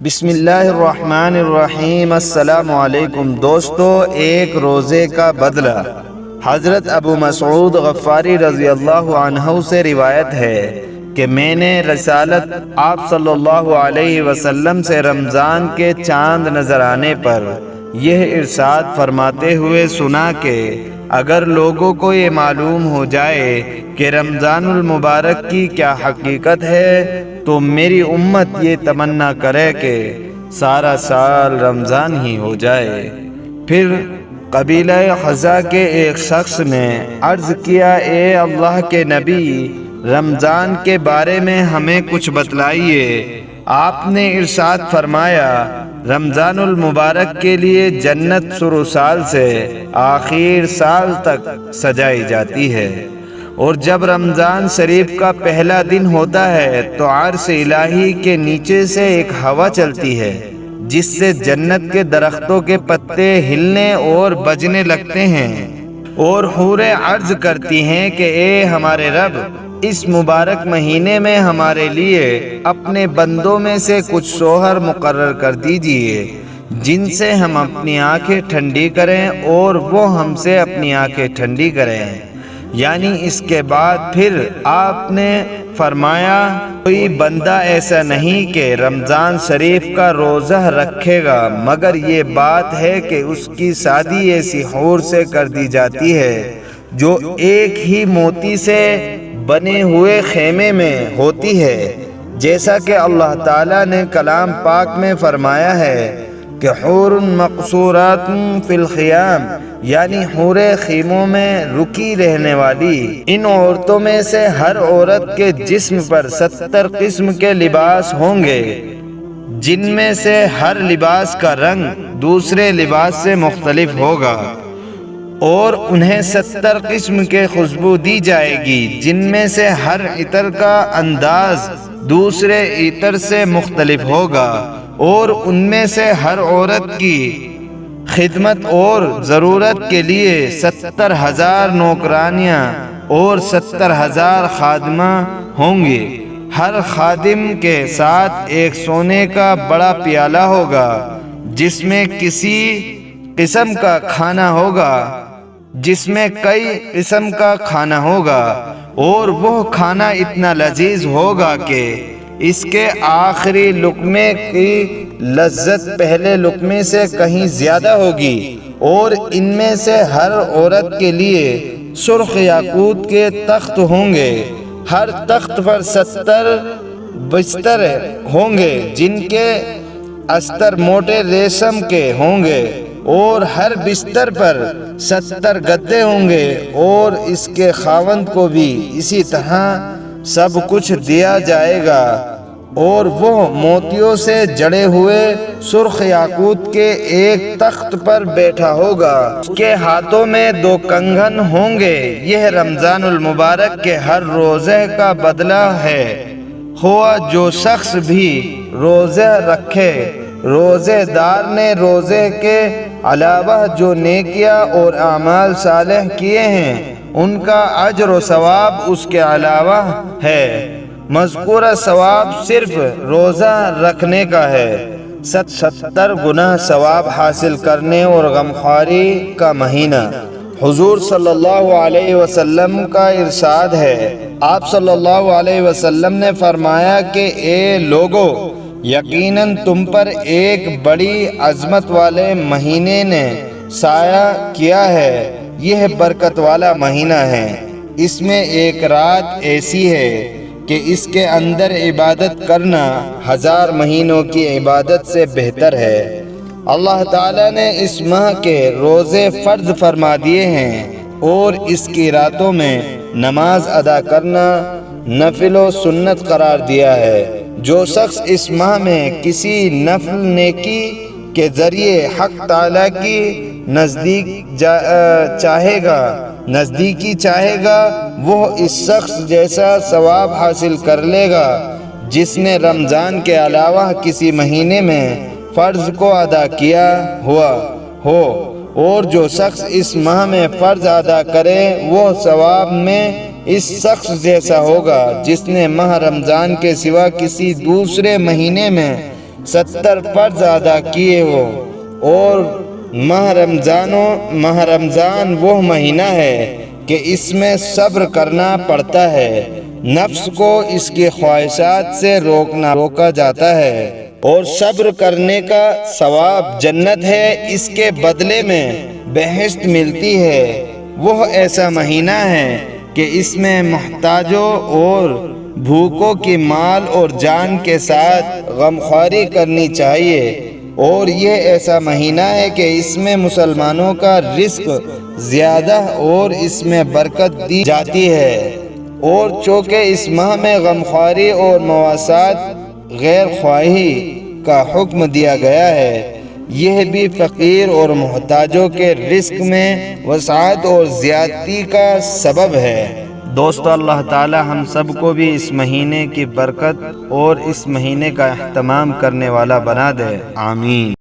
بسم اللہ الرحمن الرحیم۔ السلام علیکم دوستو، ایک روزے کا بدلہ۔ حضرت ابو مسعود غفاری رضی اللہ عنہ سے روایت ہے کہ میں نے رسالت آپ صلی اللہ علیہ وسلم سے رمضان کے چاند نظر آنے پر یہ ارشاد فرماتے ہوئے سنا کہ اگر لوگوں کو یہ معلوم ہو جائے کہ رمضان المبارک کی کیا حقیقت ہے تو میری امت یہ تمنا کرے کہ سارا سال رمضان ہی ہو جائے۔ پھر قبیلہ خزا کے ایک شخص نے عرض کیا، اے اللہ کے نبی، رمضان کے بارے میں ہمیں کچھ بتلائیے۔ آپ نے ارشاد فرمایا، رمضان المبارک کے لیے جنت شروع سال سے آخر سال تک سجائی جاتی ہے، اور جب رمضان شریف کا پہلا دن ہوتا ہے تو عرش الہی کے نیچے سے ایک ہوا چلتی ہے جس سے جنت کے درختوں کے پتے ہلنے اور بجنے لگتے ہیں، اور حوریں عرض کرتی ہیں کہ اے ہمارے رب، اس مبارک مہینے میں ہمارے لیے اپنے بندوں میں سے کچھ شوہر مقرر کر دیجئے جن سے ہم اپنی آنکھیں ٹھنڈی کریں اور وہ ہم سے اپنی آنکھیں ٹھنڈی کریں۔ یعنی اس کے بعد پھر آپ نے فرمایا، کوئی بندہ ایسا نہیں کہ رمضان شریف کا روزہ رکھے گا مگر یہ بات ہے کہ اس کی شادی ایسی حور سے کر دی جاتی ہے جو ایک ہی موتی سے بنے ہوئے خیمے میں ہوتی ہے، جیسا کہ اللہ تعالیٰ نے کلام پاک میں فرمایا ہے کہ حور مقصورات فی الخیام، یعنی حوریں خیموں میں رکی رہنے والی۔ ان عورتوں میں سے ہر عورت کے جسم پر 70 قسم کے لباس ہوں گے، جن میں سے ہر لباس کا رنگ دوسرے لباس سے مختلف ہوگا، اور انہیں 70 قسم کے خوشبو دی جائے گی جن میں سے ہر عطر کا انداز دوسرے عطر سے مختلف ہوگا، اور ان میں سے ہر عورت کی خدمت اور ضرورت کے لیے 70,000 نوکرانیاں اور 70,000 خادمہ ہوں گی۔ ہر خادم کے ساتھ ایک سونے کا بڑا پیالہ ہوگا جس میں کسی قسم کا کھانا ہوگا، جس میں کئی قسم کا کھانا ہوگا، اور وہ کھانا اتنا لذیذ ہوگا کہ اس کے آخری لقمے کی لذت پہلے لقمے سے کہیں زیادہ ہوگی، اور ان میں سے ہر عورت کے لیے سرخ یاقوت کے تخت ہوں گے، ہر تخت پر 70 بستر ہوں گے جن کے استر موٹے ریشم کے ہوں گے، اور ہر بستر پر 70 گدے ہوں گے، اور اس کے خاوند کو بھی اسی طرح سب کچھ دیا جائے گا، اور وہ موتیوں سے جڑے ہوئے سرخ یاقوت کے ایک تخت پر بیٹھا ہوگا، اس کے ہاتھوں میں 2 کنگن ہوں گے۔ یہ رمضان المبارک کے ہر روزے کا بدلہ ہے، ہوا جو شخص بھی روزہ رکھے۔ روزے دار نے روزے کے علاوہ جو نیکیاں اور اعمال صالح کیے ہیں ان کا اجر و ثواب اس کے علاوہ ہے۔ مذکورہ ثواب صرف روزہ رکھنے کا ہے۔ 70 گنا ثواب حاصل کرنے اور غمخواری کا مہینہ۔ حضور صلی اللہ علیہ وسلم کا ارشاد ہے، آپ صلی اللہ علیہ وسلم نے فرمایا کہ اے لوگو، یقیناً تم پر ایک بڑی عظمت والے مہینے نے سایہ کیا ہے۔ یہ برکت والا مہینہ ہے، اس میں ایک رات ایسی ہے کہ اس کے اندر عبادت کرنا 1000 مہینوں کی عبادت سے بہتر ہے۔ اللہ تعالیٰ نے اس ماہ کے روزے فرض فرما دیے ہیں، اور اس کی راتوں میں نماز ادا کرنا نفل و سنت قرار دیا ہے۔ جو شخص اس ماہ میں کسی نفل نیکی کے ذریعے حق تعالیٰ کی نزدیکی چاہے گا وہ اس شخص جیسا ثواب حاصل کر لے گا جس نے رمضان کے علاوہ کسی مہینے میں فرض کو ادا کیا ہوا ہو، اور جو شخص اس ماہ میں فرض ادا کرے وہ ثواب میں اس شخص جیسا ہوگا جس نے ماہ رمضان کے سوا کسی دوسرے مہینے میں 70 فرض ادا کیے ہو، اور ماہ رمضان وہ مہینہ ہے کہ اس میں صبر کرنا پڑتا ہے، نفس کو اس کی خواہشات سے روکا جاتا ہے، اور صبر کرنے کا ثواب جنت ہے، اس کے بدلے میں بہشت ملتی ہے۔ وہ ایسا مہینہ ہے کہ اس میں محتاجوں اور بھوکوں کی مال اور جان کے ساتھ غمخواری کرنی چاہیے، اور یہ ایسا مہینہ ہے کہ اس میں مسلمانوں کا رزق زیادہ اور اس میں برکت دی جاتی ہے، اور چونکہ اس ماہ میں غمخواری اور مواسات غیر خواہی کا حکم دیا گیا ہے، یہ بھی فقیر اور محتاجوں کے رزق میں وسعت اور زیادتی کا سبب ہے۔ دوستو، اللہ تعالی ہم سب کو بھی اس مہینے کی برکت اور اس مہینے کا اہتمام کرنے والا بنا دے، آمین۔